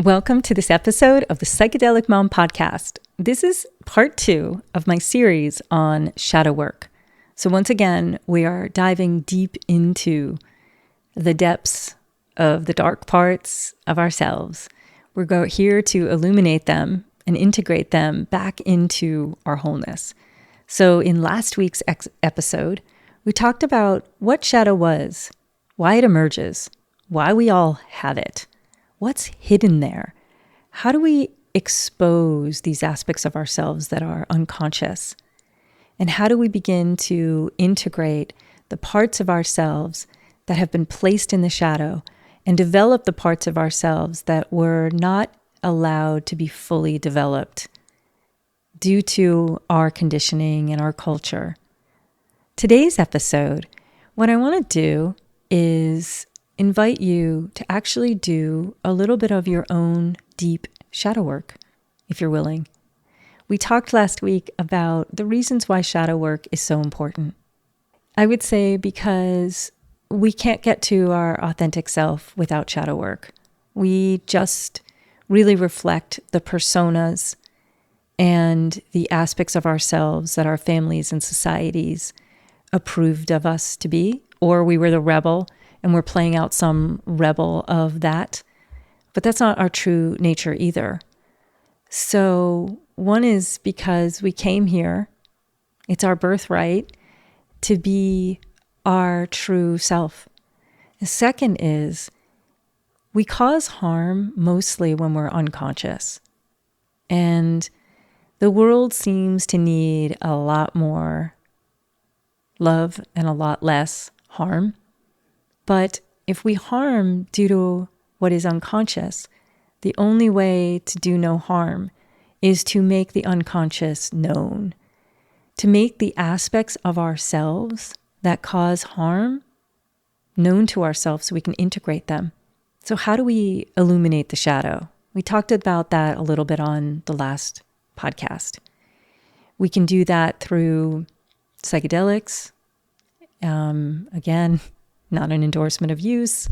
Welcome to this episode of the Psychedelic Mom podcast. This is part 2 of my series on shadow work. So once again, we are diving deep into the depths of the dark parts of ourselves. We're here to illuminate them and integrate them back into our wholeness. So in last week's episode, we talked about what shadow was, why it emerges, why we all have it, what's hidden there, how do we expose these aspects of ourselves that are unconscious, and how do we begin to integrate the parts of ourselves that have been placed in the shadow and develop the parts of ourselves that were not allowed to be fully developed due to our conditioning and our culture. Today's episode, what I want to do is invite you to actually do a little bit of your own deep shadow work, if you're willing. We talked last week about the reasons why shadow work is so important. I would say because we can't get to our authentic self without shadow work. We just really reflect the personas and the aspects of ourselves that our families and societies approved of us to be, or we were the rebel and we're playing out some rebel of that. But that's not our true nature either. So one is because we came here, it's our birthright to be our true self. The second is we cause harm mostly when we're unconscious. And the world seems to need a lot more love and a lot less harm. But if we harm due to what is unconscious, the only way to do no harm is to make the unconscious known, to make the aspects of ourselves that cause harm known to ourselves so we can integrate them. So how do we illuminate the shadow? We talked about that a little bit on the last podcast. We can do that through psychedelics. Again, not an endorsement of use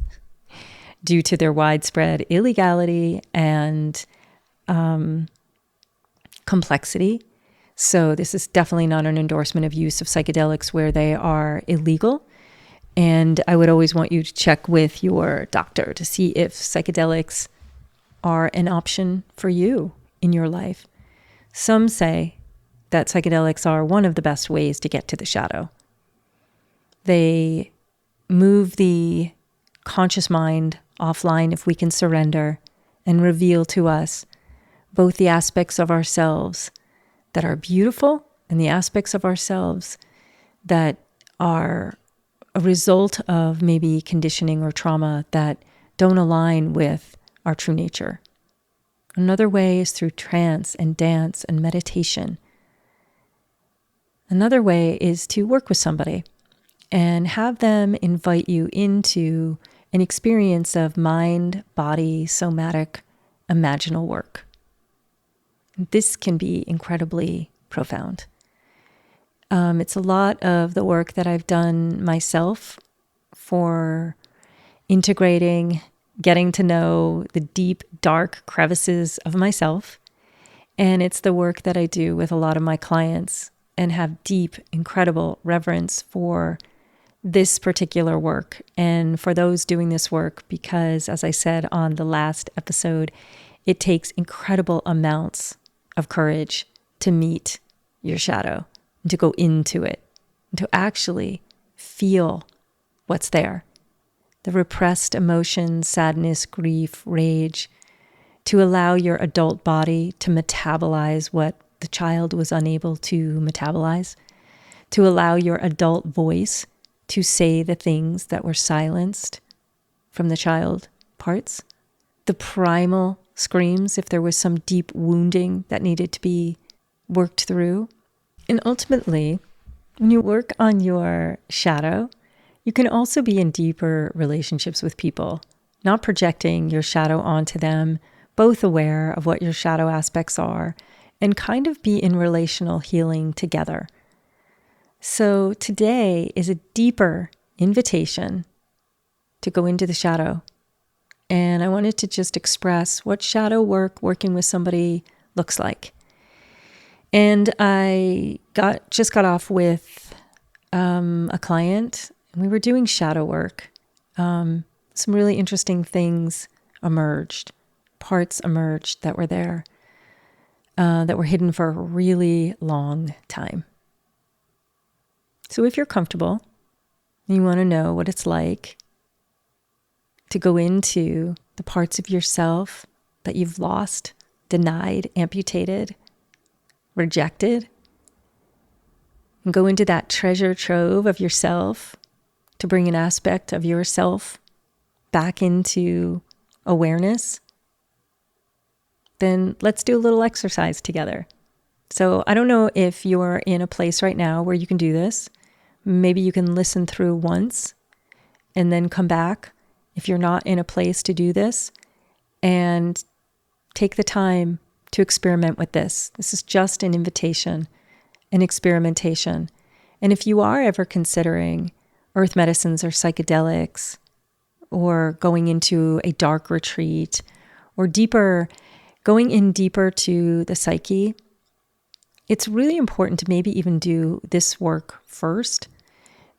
due to their widespread illegality and complexity. So this is definitely not an endorsement of use of psychedelics where they are illegal. And I would always want you to check with your doctor to see if psychedelics are an option for you in your life. Some say that psychedelics are one of the best ways to get to the shadow. They move the conscious mind offline if we can surrender and reveal to us both the aspects of ourselves that are beautiful and the aspects of ourselves that are a result of maybe conditioning or trauma that don't align with our true nature. Another way is through trance and dance and meditation. Another way is to work with somebody and have them invite you into an experience of mind, body, somatic, imaginal work. This can be incredibly profound. It's a lot of the work that I've done myself for integrating, getting to know the deep, dark crevices of myself. And it's the work that I do with a lot of my clients and have deep, incredible reverence for this particular work and for those doing this work because, as I said on the last episode, it takes incredible amounts of courage to meet your shadow and to go into it and to actually feel what's there. The repressed emotions, sadness, grief, rage, to allow your adult body to metabolize what the child was unable to metabolize, to allow your adult voice to say the things that were silenced from the child parts, the primal screams if there was some deep wounding that needed to be worked through. And ultimately, when you work on your shadow, you can also be in deeper relationships with people, not projecting your shadow onto them, both aware of what your shadow aspects are, and kind of be in relational healing together. So today is a deeper invitation to go into the shadow. And I wanted to just express what shadow work, working with somebody, looks like. And I just got off with a client, and we were doing shadow work. Some really interesting things emerged, parts emerged that were there, that were hidden for a really long time. So if you're comfortable, and you want to know what it's like to go into the parts of yourself that you've lost, denied, amputated, rejected, and go into that treasure trove of yourself to bring an aspect of yourself back into awareness, then let's do a little exercise together. So I don't know if you're in a place right now where you can do this. Maybe you can listen through once and then come back if you're not in a place to do this, and take the time to experiment with this. This is just an invitation, an experimentation. And if you are ever considering earth medicines or psychedelics, or going into a dark retreat, or going in deeper to the psyche, it's really important to maybe even do this work first,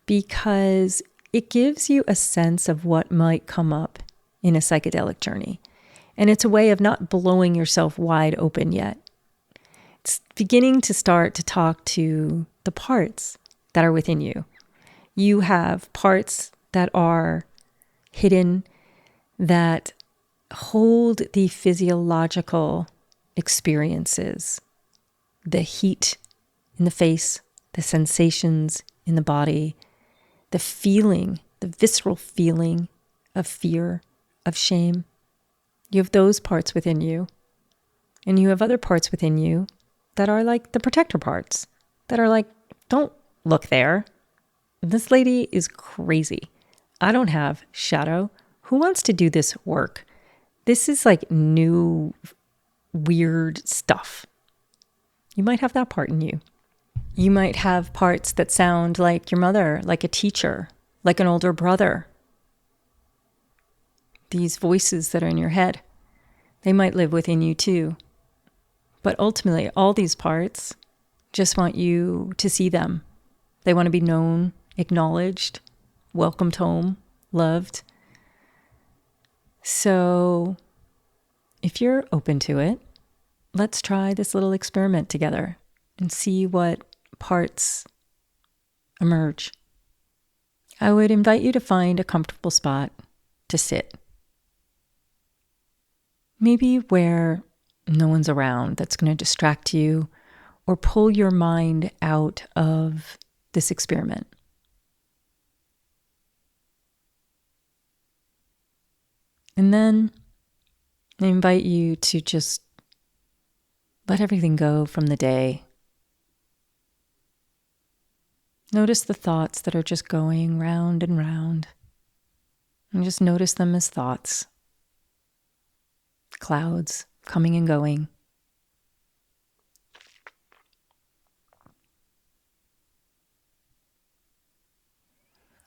because it gives you a sense of what might come up in a psychedelic journey. And it's a way of not blowing yourself wide open yet. It's beginning to start to talk to the parts that are within you. You have parts that are hidden, that hold the physiological experiences, the heat in the face, the sensations in the body, the feeling, the visceral feeling of fear, of shame. You have those parts within you. And you have other parts within you that are like the protector parts, that are like, don't look there. This lady is crazy. I don't have shadow. Who wants to do this work? This is like new, weird stuff. You might have that part in you. You might have parts that sound like your mother, like a teacher, like an older brother. These voices that are in your head, they might live within you too. But ultimately, all these parts just want you to see them. They want to be known, acknowledged, welcomed home, loved. So if you're open to it, let's try this little experiment together and see what parts emerge. I would invite you to find a comfortable spot to sit. Maybe where no one's around that's going to distract you or pull your mind out of this experiment. And then I invite you to just let everything go from the day. Notice the thoughts that are just going round and round. And just notice them as thoughts. Clouds coming and going.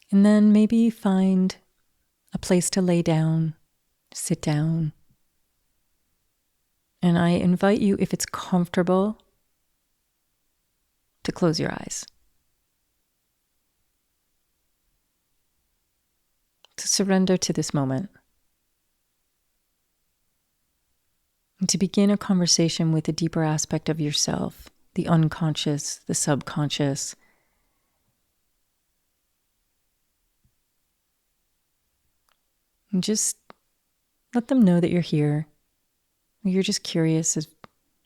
And then maybe find a place to lay down, sit down. And I invite you, if it's comfortable, to close your eyes. To surrender to this moment. And to begin a conversation with a deeper aspect of yourself, the unconscious, the subconscious. And just let them know that you're here. You're just curious as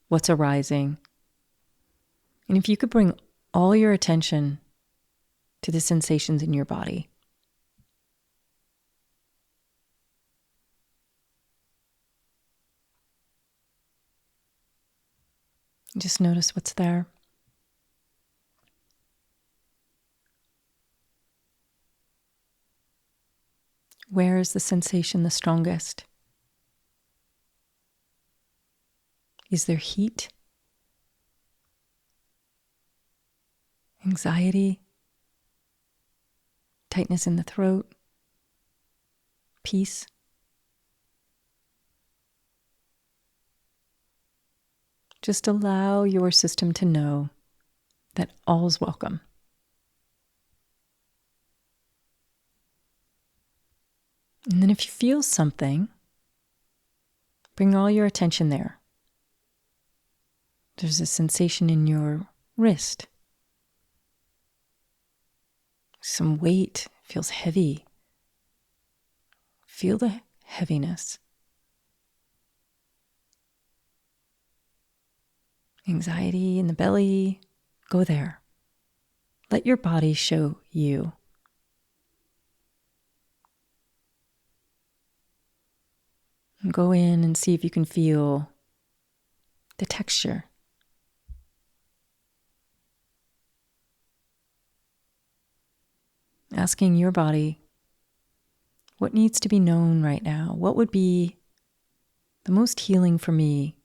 what's arising. And if you could bring all your attention to the sensations in your body. Just notice what's there. Where is the sensation the strongest? Is there heat? Anxiety? tightness in the throat, peace. Just allow your system to know that all's welcome. And then if you feel something, bring all your attention there. There's a sensation in your wrist. Some weight, feels heavy. Feel the heaviness. Anxiety in the belly, go there. Let your body show you. And go in and see if you can feel the texture. Asking your body, what needs to be known right now? What would be the most healing for me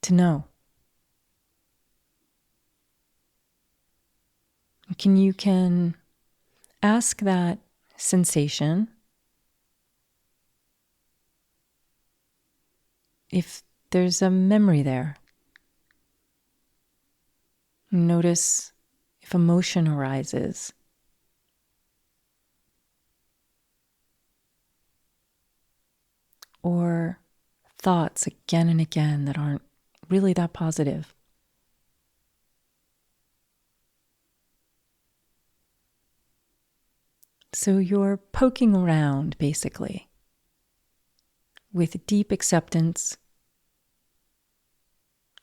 to know? You can ask that sensation if there's a memory there. Notice if emotion arises. Or thoughts again and again that aren't really that positive. So you're poking around, basically, with deep acceptance,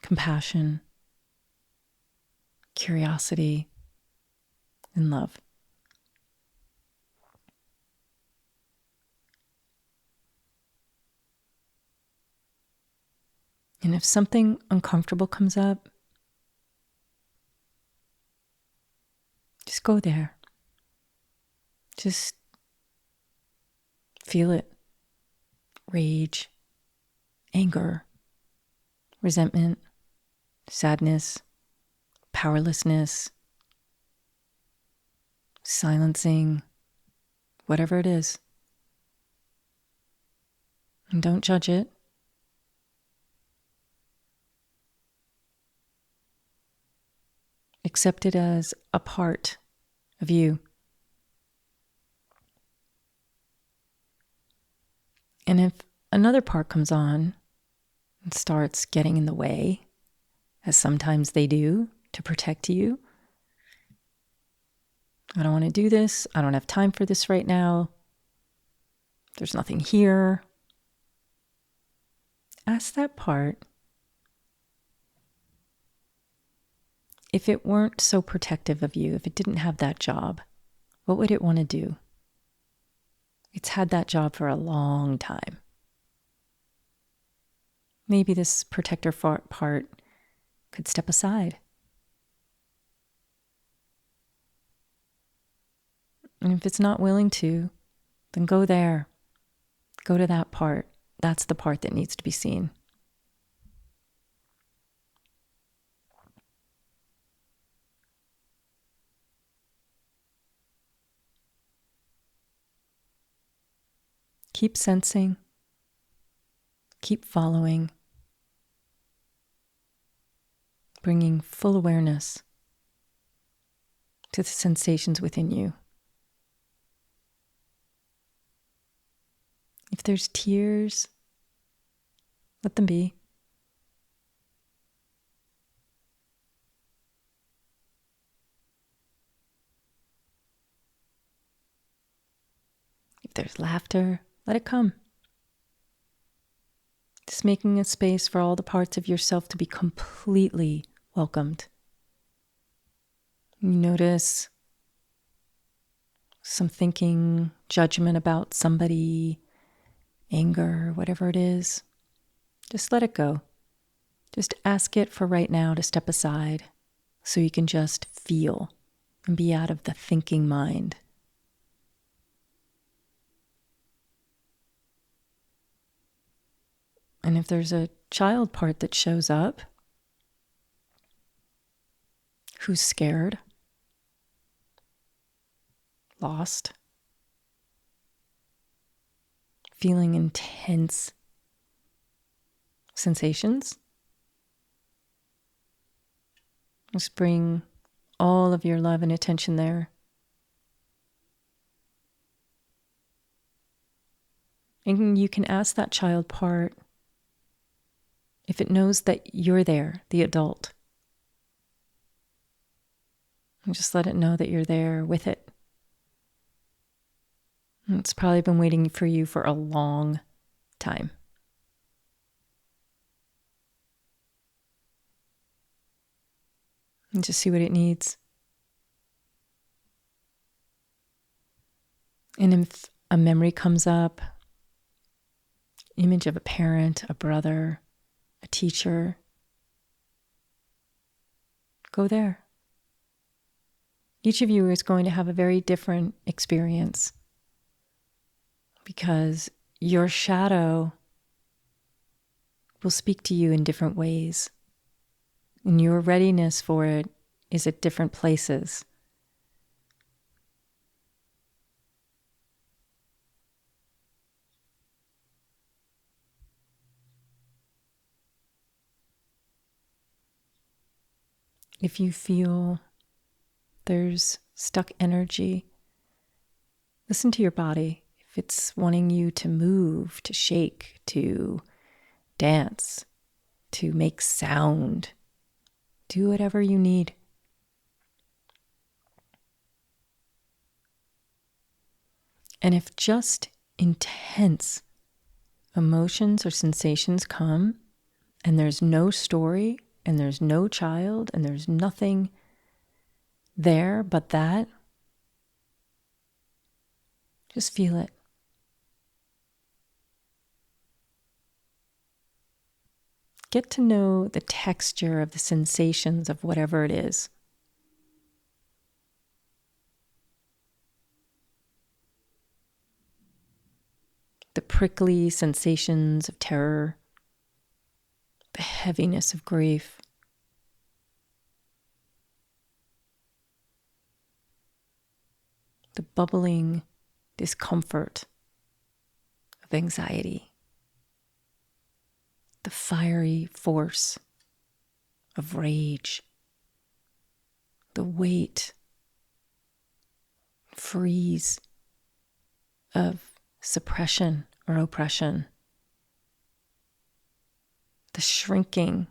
compassion, curiosity, and love. And if something uncomfortable comes up, just go there. Just feel it. Rage, anger, resentment, sadness, powerlessness, silencing, whatever it is. And don't judge it. Accept it as a part of you. And if another part comes on and starts getting in the way, as sometimes they do, to protect you, I don't want to do this. I don't have time for this right now. There's nothing here. Ask that part, if it weren't so protective of you, if it didn't have that job, what would it want to do? It's had that job for a long time. Maybe this protector part could step aside. And if it's not willing to, then go there. Go to that part. That's the part that needs to be seen. Keep sensing. Keep following. Bringing full awareness to the sensations within you. If there's tears, let them be. If there's laughter, let it come. Just making a space for all the parts of yourself to be completely welcomed. You notice some thinking, judgment about somebody, anger, whatever it is. Just let it go. Just ask it for right now to step aside so you can just feel and be out of the thinking mind. And if there's a child part that shows up, who's scared, lost, feeling intense sensations, just bring all of your love and attention there. And you can ask that child part if it knows that you're there, the adult. And just let it know that you're there with it. And it's probably been waiting for you for a long time. And just see what it needs. And if a memory comes up, image of a parent, a brother, a teacher, go there. Each of you is going to have a very different experience because your shadow will speak to you in different ways. And your readiness for it is at different places. If you feel there's stuck energy, listen to your body. If it's wanting you to move, to shake, to dance, to make sound, do whatever you need. And if just intense emotions or sensations come and there's no story and there's no child and there's nothing there but that, just feel it. Get to know the texture of the sensations of whatever it is. The prickly sensations of terror, the heaviness of grief, the bubbling discomfort of anxiety, the fiery force of rage, the weight, freeze of suppression or oppression, the shrinking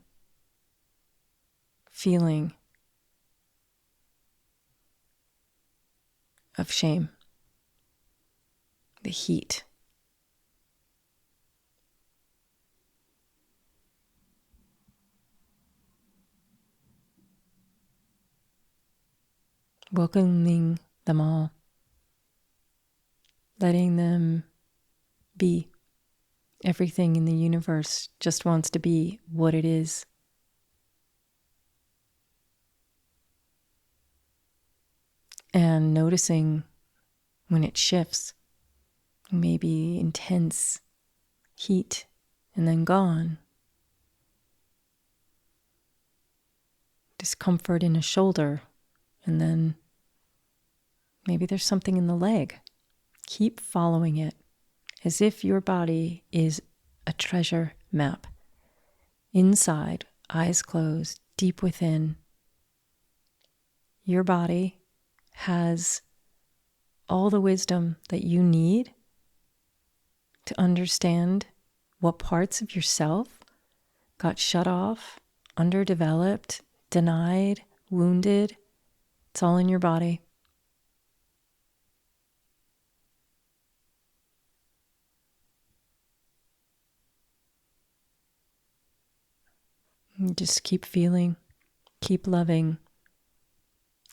feeling of shame, the heat. Welcoming them all, letting them be. Everything in the universe just wants to be what it is. And noticing when it shifts, maybe intense heat and then gone. Discomfort in a shoulder and then maybe there's something in the leg. Keep following it as if your body is a treasure map. Inside, eyes closed, deep within, your body has all the wisdom that you need to understand what parts of yourself got shut off, underdeveloped, denied, wounded. It's all in your body. And just keep feeling, keep loving,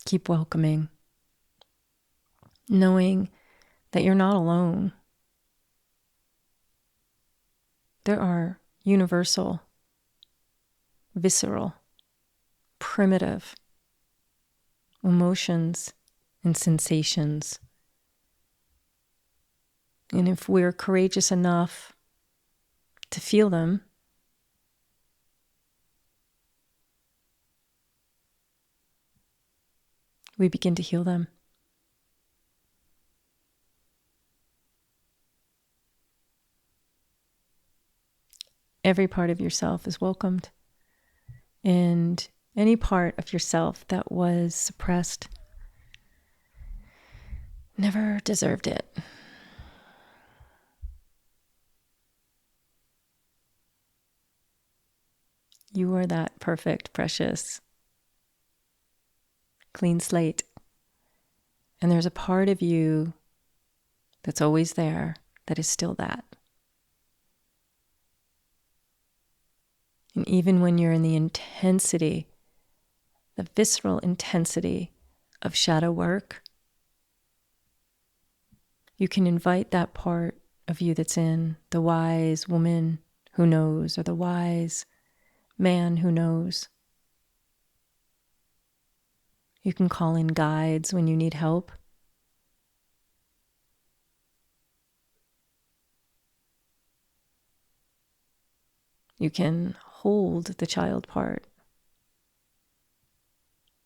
keep welcoming, knowing that you're not alone. There are universal, visceral, primitive emotions and sensations. And if we're courageous enough to feel them, we begin to heal them. Every part of yourself is welcomed. And any part of yourself that was suppressed never deserved it. You are that perfect, precious, clean slate. And there's a part of you that's always there that is still that. And even when you're in the intensity, the visceral intensity of shadow work, you can invite that part of you that's in the wise woman who knows, or the wise man who knows. You can call in guides when you need help. You can hold the child part.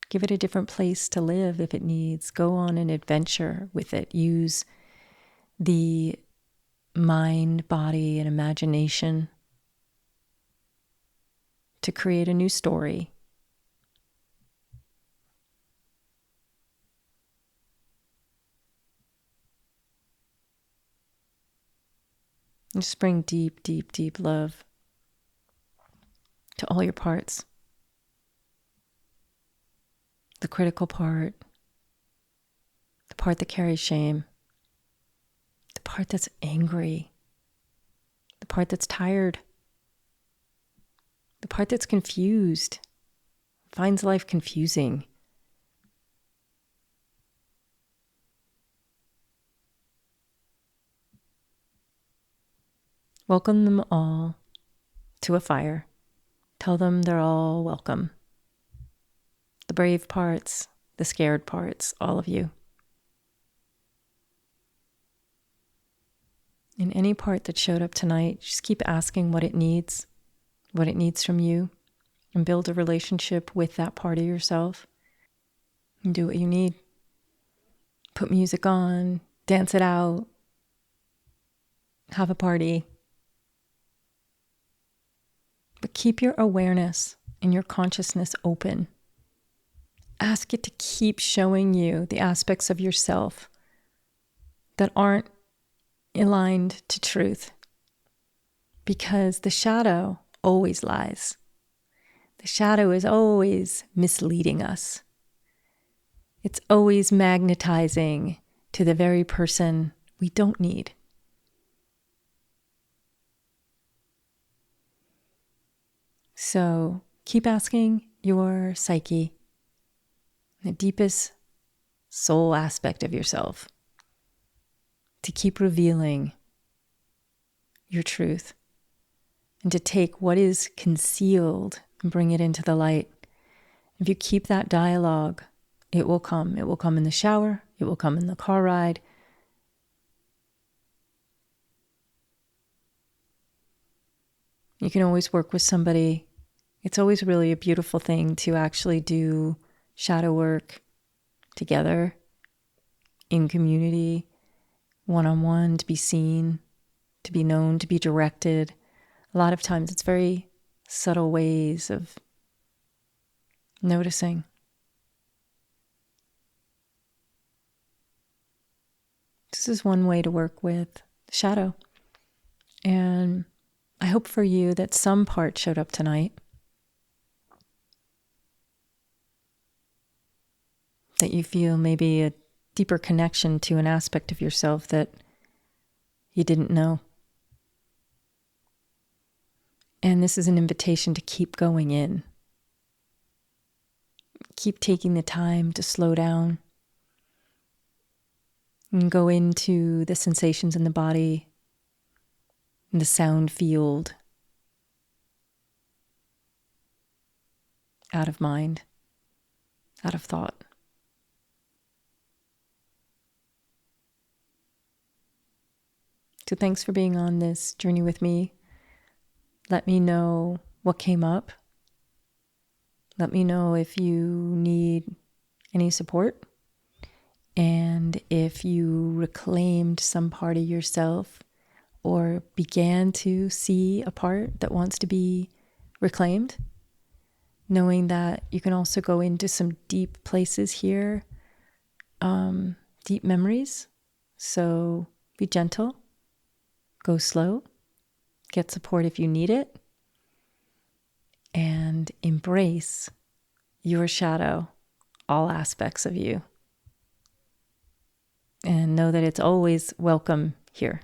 Give it a different place to live if it needs. Go on an adventure with it. Use the mind, body, and imagination to create a new story. And just bring deep, deep, deep love to all your parts. The critical part, the part that carries shame, the part that's angry, the part that's tired, the part that's confused, finds life confusing. Welcome them all to a fire. Tell them they're all welcome. The brave parts, the scared parts, all of you. In any part that showed up tonight, just keep asking what it needs from you, and build a relationship with that part of yourself. And do what you need. Put music on, dance it out, have a party. But keep your awareness and your consciousness open. Ask it to keep showing you the aspects of yourself that aren't aligned to truth. Because the shadow always lies. The shadow is always misleading us. It's always magnetizing to the very person we don't need. So keep asking your psyche, the deepest soul aspect of yourself, to keep revealing your truth and to take what is concealed and bring it into the light. If you keep that dialogue, it will come. It will come in the shower. It will come in the car ride. You can always work with somebody. It's always really a beautiful thing to actually do shadow work together, in community, one-on-one, to be seen, to be known, to be directed. A lot of times it's very subtle ways of noticing. This is one way to work with shadow. And I hope for you that some part showed up tonight, that you feel maybe a deeper connection to an aspect of yourself that you didn't know. And this is an invitation to keep going in. Keep taking the time to slow down and go into the sensations in the body, in the sound field, out of mind, out of thought. So thanks for being on this journey with me. Let me know what came up. Let me know if you need any support, and if you reclaimed some part of yourself, or began to see a part that wants to be reclaimed, knowing that you can also go into some deep places here, deep memories. So be gentle, go slow, get support if you need it, and embrace your shadow, all aspects of you. And know that it's always welcome here.